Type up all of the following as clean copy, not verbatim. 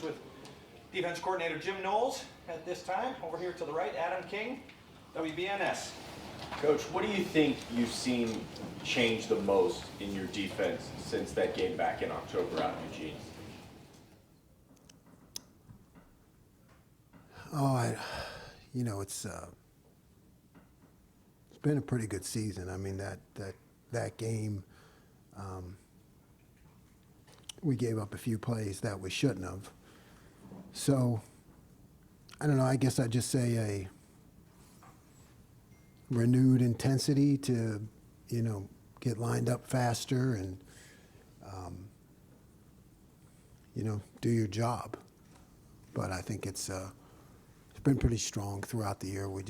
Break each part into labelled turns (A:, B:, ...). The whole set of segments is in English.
A: Conference with defense coordinator Jim Knowles at this time. Over here to the right, Adam King, WBNS.
B: Coach, what do you think you've seen change the most in your defense since that game back in October out in Eugene?
C: Oh, it's been a pretty good season. I mean, that game, we gave up a few plays that we shouldn't have. So, I don't know, I guess I'd just say a renewed intensity to, get lined up faster and, do your job. But I think it's been pretty strong throughout the year. We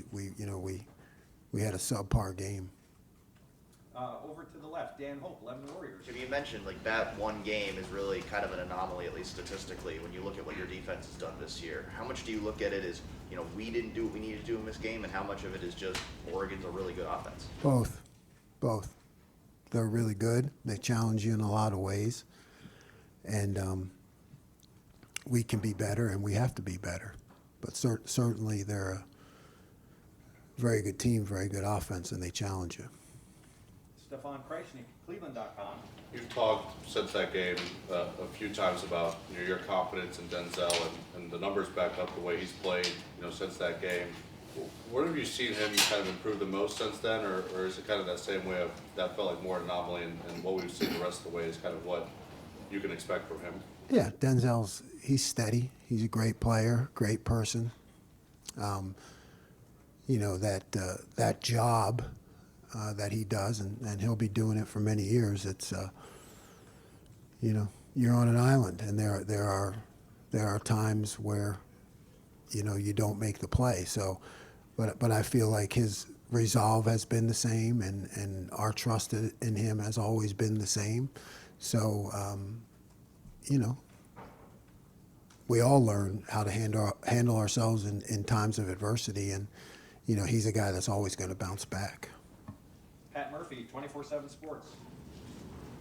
C: had a subpar game.
A: Over to the left, Dan Hope, 11 Warriors.
D: You mentioned that one game is really kind of an anomaly, at least statistically, when you look at what your defense has done this year. How much do you look at it as, we didn't do what we needed to do in this game, and how much of it is just Oregon's a really good offense?
C: Both. They're really good. They challenge you in a lot of ways. And we can be better, and we have to be better. But certainly they're a very good team, very good offense, and they challenge you.
A: Stefan Kreisnick, Cleveland.com.
E: You've talked since that game a few times about your confidence in Denzel and the numbers back up the way he's played since that game. Where have you seen him kind of improve the most since then, or is it kind of that same way of that felt like more an anomaly and what we've seen the rest of the way is kind of what you can expect from him?
C: Yeah, he's steady. He's a great player, great person. That job that he does, and he'll be doing it for many years. It's you're on an island, and there are times where you don't make the play. So, but I feel like his resolve has been the same, and our trust in him has always been the same. So, we all learn how to handle ourselves in times of adversity, and he's a guy that's always going to bounce back.
A: Pat Murphy, 24/7 Sports.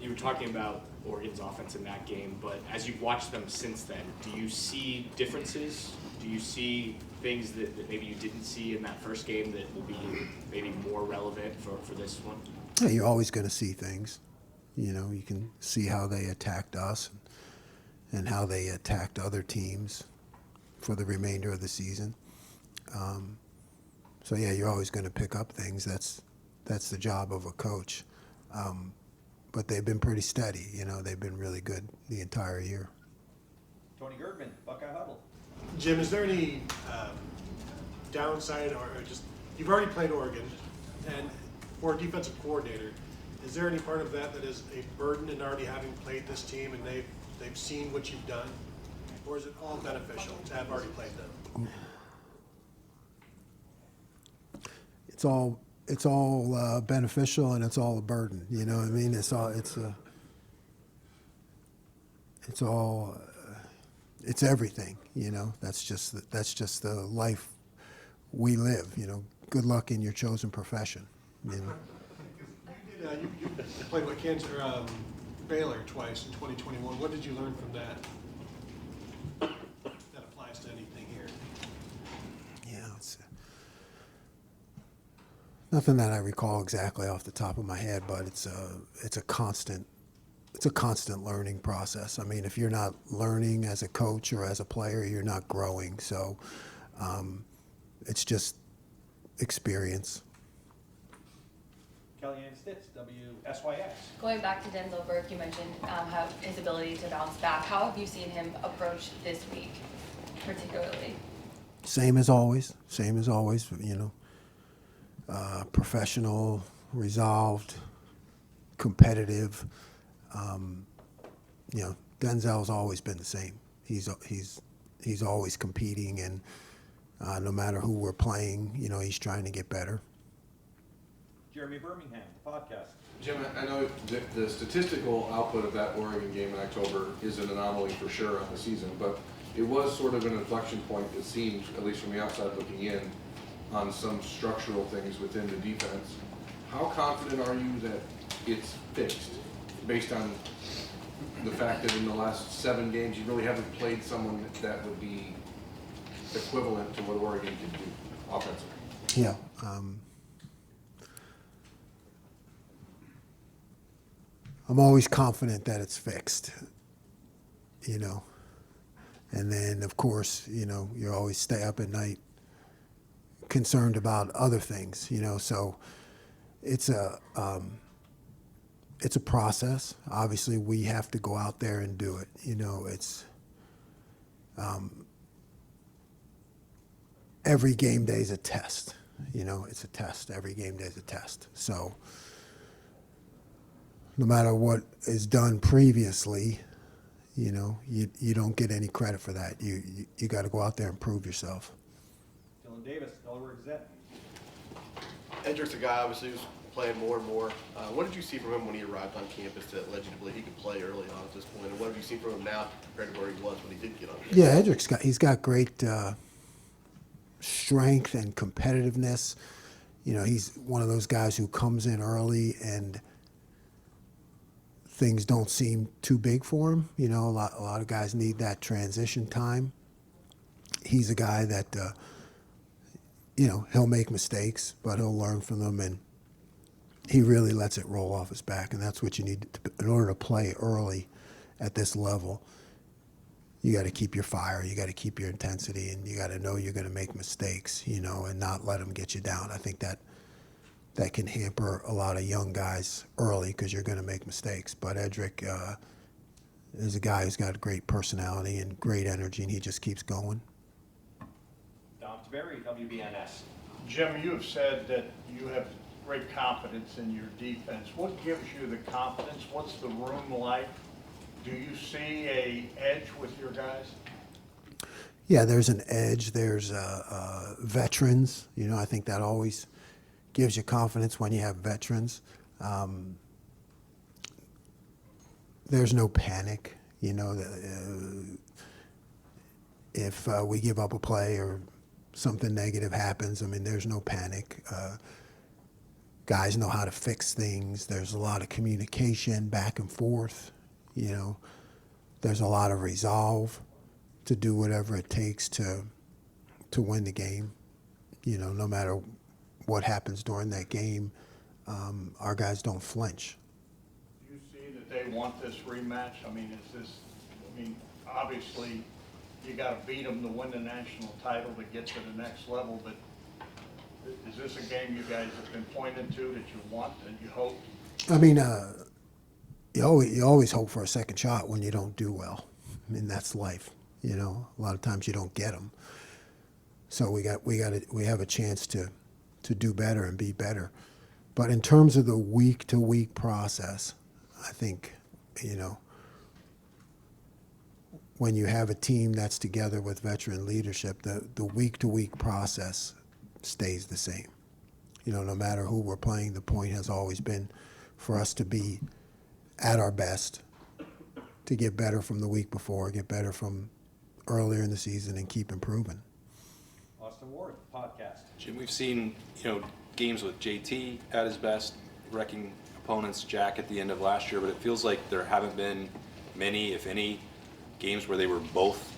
F: You were talking about Oregon's offense in that game, but as you've watched them since then, do you see differences? Do you see things that maybe you didn't see in that first game that will be maybe more relevant for this one?
C: Yeah, you're always going to see things. You can see how they attacked us and how they attacked other teams for the remainder of the season. So yeah, you're always going to pick up things. That's the job of a coach. But they've been pretty steady. They've been really good the entire year.
A: Tony Gergman, Buckeye Huddle.
G: Jim, is there any downside or just, you've already played Oregon, and for a defensive coordinator, is there any part of that is a burden in already having played this team and they've seen what you've done? Or is it all beneficial to have already played them?
C: It's all beneficial, and it's all a burden. You know what I mean? It's everything. That's just the life we live. Good luck in your chosen profession.
G: You played Baylor twice in 2021. What did you learn from that? That applies to anything here.
C: Yeah, it's nothing that I recall exactly off the top of my head, but it's a constant learning process. I mean, if you're not learning as a coach or as a player, you're not growing. So it's just experience.
A: Kellyanne Stitz, WSYX.
H: Going back to Denzel Burke, you mentioned how his ability to bounce back. How have you seen him approach this week, particularly?
C: Same as always. Professional, resolved, competitive. Denzel's always been the same. He's always competing, and no matter who we're playing, he's trying to get better.
A: Jeremy Birmingham, the podcast.
I: Jim, I know the statistical output of that Oregon game in October is an anomaly for sure on the season, but it was sort of an inflection point, it seemed, at least from the outside looking in, on some structural things within the defense. How confident are you that it's fixed based on the fact that in the last 7 games, you really haven't played someone that would be equivalent to what Oregon can do offensively.
C: Yeah. I'm always confident that it's fixed, you know. And then, of course, you know, you always stay up at night concerned about other things, you know. So it's a process. Obviously, we have to go out there and do it. You know, it's every game day is a test. You know, it's a test. Every game day is a test. So no matter what is done previously, you know, you don't get any credit for that. You got to go out there and prove yourself.
A: Dylan Davis, Delaware Gazette.
J: Edric's a guy, obviously, who's playing more and more. What did you see from him when he arrived on campus that led you to believe he could play early on at this point? And what have you seen from him now compared to where he was when he did get on campus?
C: Yeah, he's got great strength and competitiveness. You know, he's one of those guys who comes in early and things don't seem too big for him. You know, a lot of guys need that transition time. He's a guy that, you know, he'll make mistakes, but he'll learn from them, and he really lets it roll off his back, and that's what you need in order to play early at this level. You got to keep your fire, you got to keep your intensity, and you got to know you're going to make mistakes, you know, and not let them get you down. I think that can hamper a lot of young guys early because you're going to make mistakes. But Edric is a guy who's got great personality and great energy, and he just keeps going.
A: Dom Taveri, WBNS.
K: Jim, you have said that you have great confidence in your defense. What gives you the confidence? What's the room like? Do you see a edge with your guys?
C: Yeah, there's an edge. There's veterans. You know, I think that always gives you confidence when you have veterans. There's no panic. You know, if we give up a play or something negative happens, I mean, there's no panic. Guys know how to fix things. There's a lot of communication back and forth. You know, there's a lot of resolve to do whatever it takes to win the game. You know, no matter what happens during that game, our guys don't flinch.
K: Do you see that they want this rematch? I mean, obviously you got to beat them to win the national title to get to the next level, but is this a game you guys have been pointed to that you want and you hope?
C: I mean, you always hope for a second shot when you don't do well. I mean, that's life. You know, a lot of times you don't get them. So we have a chance to do better and be better. But in terms of the week-to-week process, I think, you know, when you have a team that's together with veteran leadership, the week-to-week process stays the same. You know, no matter who we're playing, the point has always been for us to be at our best, to get better from the week before, get better from earlier in the season, and keep improving.
A: Austin Ward, podcast.
L: Jim, we've seen, you know, games with JT at his best, wrecking opponents, Jack at the end of last year, but it feels like there haven't been many, if any, games where they were both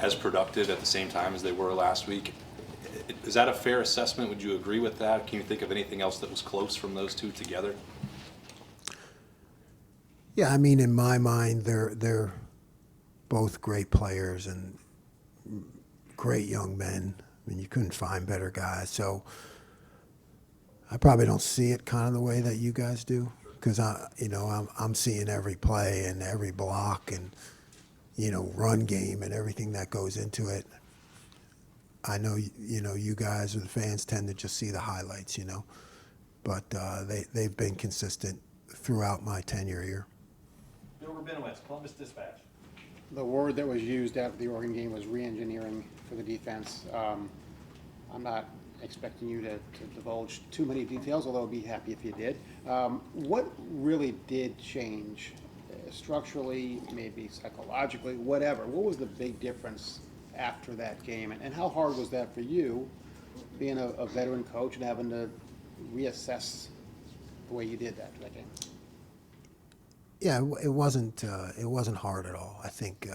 L: as productive at the same time as they were last week. Is that a fair assessment? Would you agree with that? Can you think of anything else that was close from those two together?
C: Yeah, I mean, in my mind, they're both great players and great young men. I mean, you couldn't find better guys. So I probably don't see it kind of the way that you guys do, because I'm seeing every play and every block and, you know, run game and everything that goes into it. I know, you know, you guys or the fans tend to just see the highlights, you know, but they've been consistent throughout my tenure here.
A: Bill Rabinowitz, Columbus Dispatch.
M: The word that was used after the Oregon game was re-engineering for the defense. I'm not expecting you to divulge too many details, although I'd be happy if you did. What really did change structurally, maybe psychologically, whatever? What was the big difference after that game? And how hard was that for you, being a veteran coach and having to reassess the way you did that game?
C: Yeah, it wasn't hard at all. I think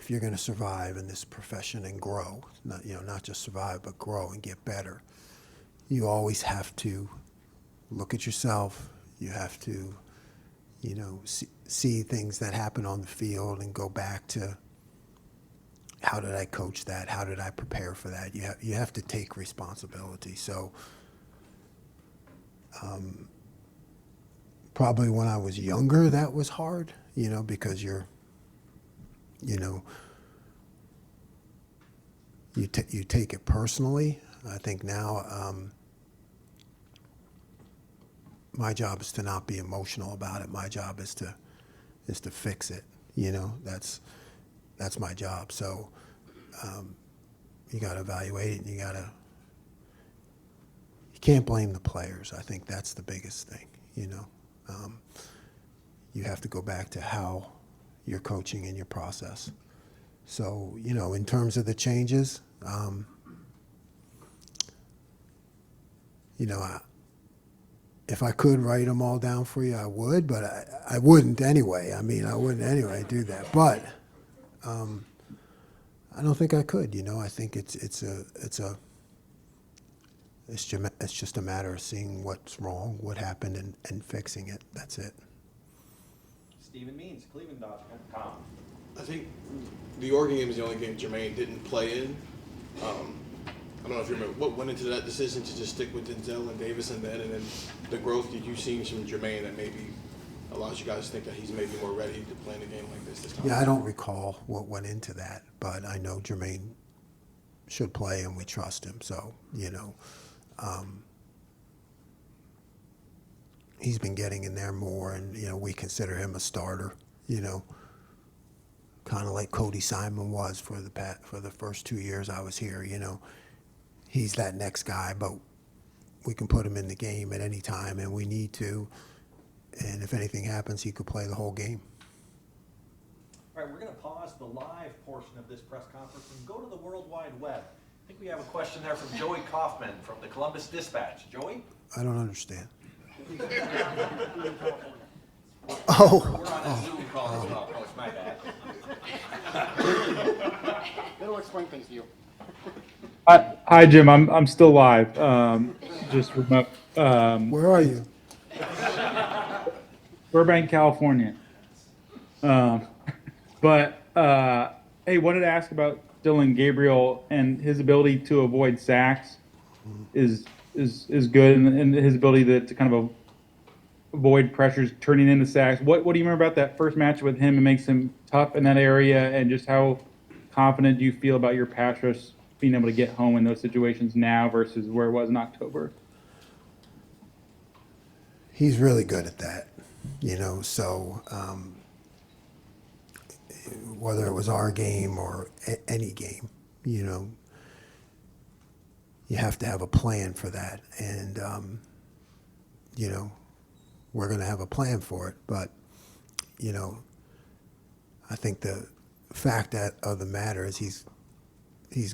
C: if you're going to survive in this profession and grow, not just survive but grow and get better, you always have to look at yourself. You have to, see things that happen on the field and go back to how did I coach that? How did I prepare for that? You have to take responsibility. So probably when I was younger, that was hard, because you take it personally. I think now my job is to not be emotional about it. My job is to fix it. That's my job. So you got to evaluate it, and you can't blame the players. I think that's the biggest thing. You have to go back to how you're coaching and your process. So in terms of the changes, if I could write them all down for you, I would, but I wouldn't anyway. I wouldn't anyway do that. But I don't think I could. I think it's just a matter of seeing what's wrong, what happened, and fixing it. That's it.
A: Stephen Means, Cleveland.com.
N: I think the Oregon game is the only game Jermaine didn't play in. I don't know if you remember what went into that decision to just stick with Denzel and Davis and then the growth that you've seen from Jermaine that maybe allows you guys to think that he's maybe more ready to play in a game like this time.
C: Yeah, I don't recall what went into that, but I know Jermaine should play and we trust him. So, he's been getting in there more, and we consider him a starter. Kind of like Cody Simon was for the first 2 years I was here. He's that next guy, but we can put him in the game at any time, and we need to. And if anything happens, he could play the whole game.
A: All right, we're going to pause the live portion of this press conference and go to the World Wide Web. I think we have a question there from Joey Kaufman from the Columbus Dispatch. Joey?
C: I don't understand.
A: We're on a Zoom call as well. Oh, it's my bad.
M: It'll explain things to you.
O: Hi, Jim. I'm still live. Just remote.
C: Where are you?
O: Burbank, California. But hey, wanted to ask about Dylan Gabriel and his ability to avoid sacks is good, and his ability to kind of avoid pressures turning into sacks. What do you remember about that first match with him? It makes him tough in that area, and just how confident do you feel about your pass rush being able to get home in those situations now versus where it was in October?
C: He's really good at that, so whether it was our game or any game, you have to have a plan for that. And, we're going to have a plan for it. But, I think the fact of the matter is he's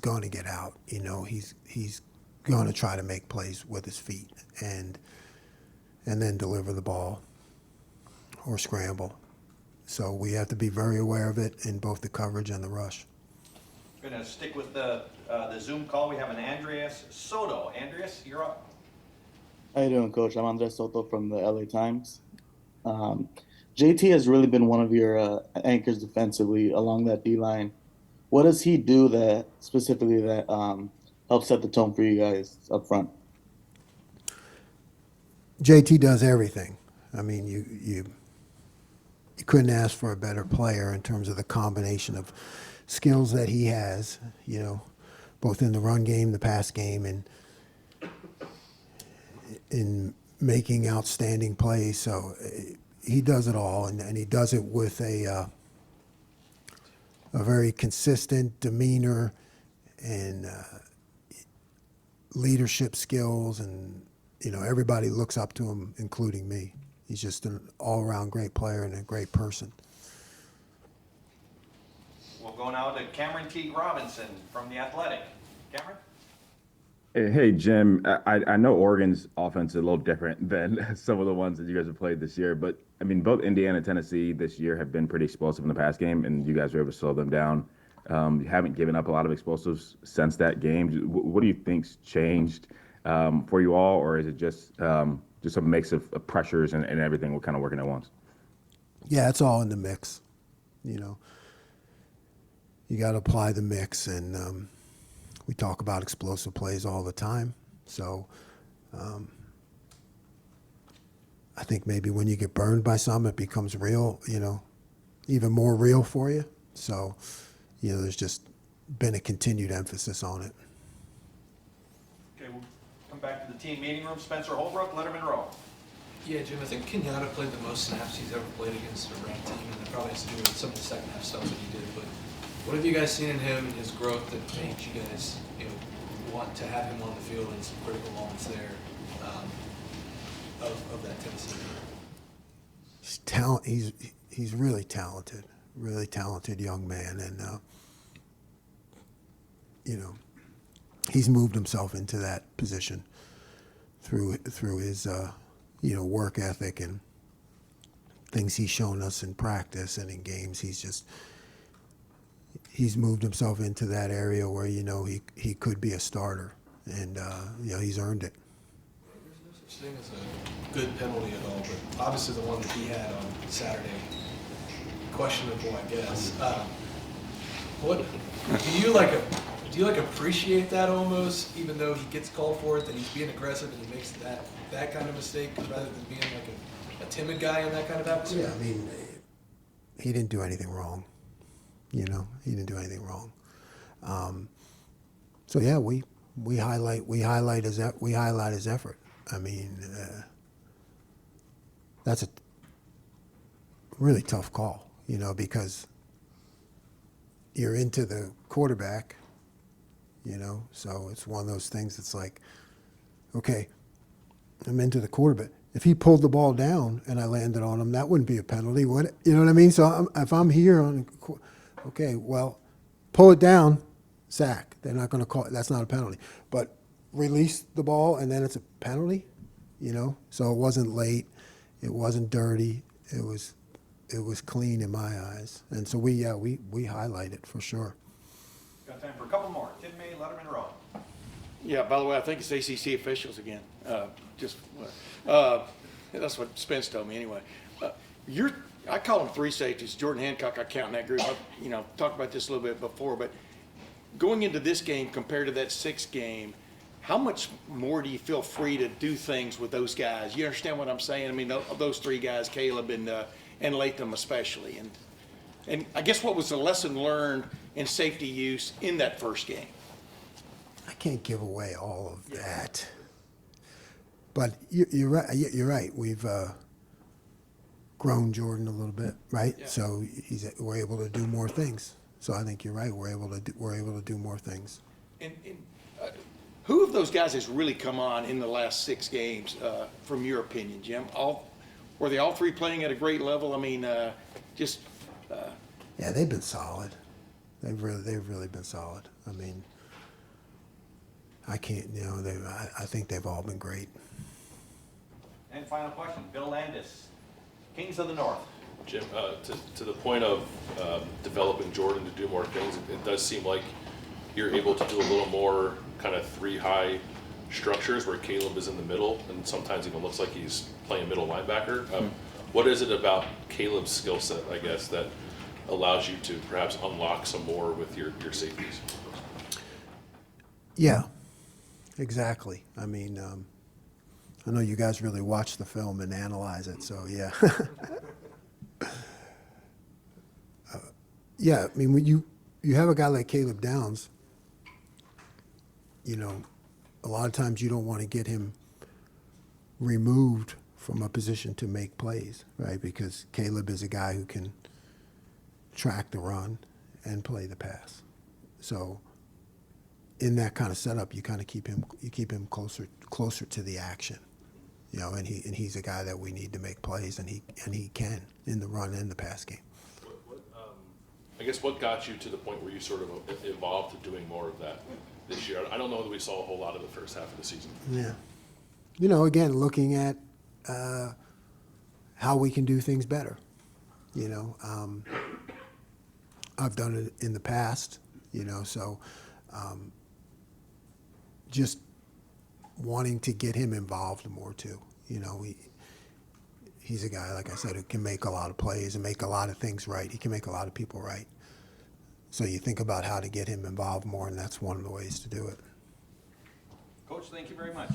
C: going to get out. He's going to try to make plays with his feet and then deliver the ball or scramble. So we have to be very aware of it in both the coverage and the rush.
A: We're going to stick with the Zoom call. We have an Andreas Soto. Andreas, you're up.
P: How you doing, Coach? I'm Andres Soto from the LA Times. JT has really been one of your anchors defensively along that D-line. What does he do that helps set the tone for you guys up front?
C: JT does everything. You couldn't ask for a better player in terms of the combination of skills that he has, both in the run game, the pass game, and in making outstanding plays. So he does it all, and he does it with a very consistent demeanor and leadership skills, and everybody looks up to him, including me. He's just an all-around great player and a great person.
A: We'll go now to Cameron Teague Robinson from The Athletic. Cameron?
Q: Hey, Jim, I know Oregon's offense is a little different than some of the ones that you guys have played this year, but I mean, both Indiana and Tennessee this year have been pretty explosive in the pass game, and you guys were able to slow them down. You haven't given up a lot of explosives since that game. What do you think's changed for you all, or is it just a mix of pressures and everything kind of working at once?
C: Yeah, it's all in the mix. You know, you got to apply the mix, and we talk about explosive plays all the time. So I think maybe when you get burned by some, it becomes real, even more real for you. So, there's just been a continued emphasis on it.
A: Okay, we'll come back to the team meeting room. Spencer Holbrook, Letterman Row.
R: Yeah, Jim, I think Kenyatta played the most snaps he's ever played against a ranked team, and that probably has to do with some of the second half stuff that he did. But what have you guys seen in him and his growth that makes you guys, want to have him on the field in some critical moments there of that Tennessee game?
C: He's really talented young man, and he's moved himself into that position through his work ethic and things he's shown us in practice and in games. He's moved himself into that area where he could be a starter, and he's earned it.
R: There's no such thing as a good penalty at all, but obviously the one that he had on Saturday, questionable, I guess. What do you appreciate that almost, even though he gets called for it, that he's being aggressive and he makes that kind of mistake rather than being like a timid guy in that kind of atmosphere?
C: Yeah, I mean, he didn't do anything wrong. He didn't do anything wrong. So yeah, we highlight his effort. I mean, that's a really tough call, because you're into the quarterback, so it's one of those things that's like, okay, I'm into the quarterback. If he pulled the ball down and I landed on him, that wouldn't be a penalty, would it? You know what I mean? So if I'm here okay, well, pull it down, sack. They're not going to call it. That's not a penalty. But release the ball and then it's a penalty, So it wasn't late. It wasn't dirty. It was clean in my eyes. And so we highlight it for sure.
A: Got time for a couple more. Tim May, Letterman Row.
K: Yeah, by the way, I think it's ACC officials again. That's what Spence told me anyway. I call them three safeties. Jordan Hancock, I count in that group. I've talked about this a little bit before, but going into this game compared to that sixth game, how much more do you feel free to do things with those guys? You understand what I'm saying? I mean, those three guys, Caleb and Latham especially. And I guess what was the lesson learned in safety use in that first game?
C: I can't give away all of that. But you're right. You're right. We've grown Jordan a little bit, right? Yeah. So we're able to do more things. So I think you're right. We're able to do more things.
K: And who of those guys has really come on in the last 6 games, from your opinion, Jim? Were they all three playing at a great level? I mean,
C: yeah, they've been solid. They've really been solid. I mean, I can't. I think they've all been great.
A: And final question, Bill Landis, Kings of the North.
S: Jim, to the point of developing Jordan to do more things, it does seem like you're able to do a little more kind of 3 high structures where Caleb is in the middle and sometimes even looks like he's playing middle linebacker. What is it about Caleb's skill set, I guess, that allows you to perhaps unlock some more with your safeties?
C: Yeah, exactly. I mean, I know you guys really watch the film and analyze it, so yeah. Yeah, I mean, when you have a guy like Caleb Downs, a lot of times you don't want to get him removed from a position to make plays, right? Because Caleb is a guy who can track the run and play the pass. So in that kind of setup, you kind of keep him closer to the action, and he's a guy that we need to make plays, and he can in the run and the pass game.
S: I guess what got you to the point where you sort of evolved to doing more of that? this year. I don't know that we saw a whole lot of the first half of the season.
C: Yeah. You know, again, looking at how we can do things better. You know, I've done it in the past, you know, so just wanting to get him involved more too. You know, he's a guy, like I said, who can make a lot of plays and make a lot of things right. He can make a lot of people right. So you think about how to get him involved more, and that's one of the ways to do it.
A: Coach, thank you very much.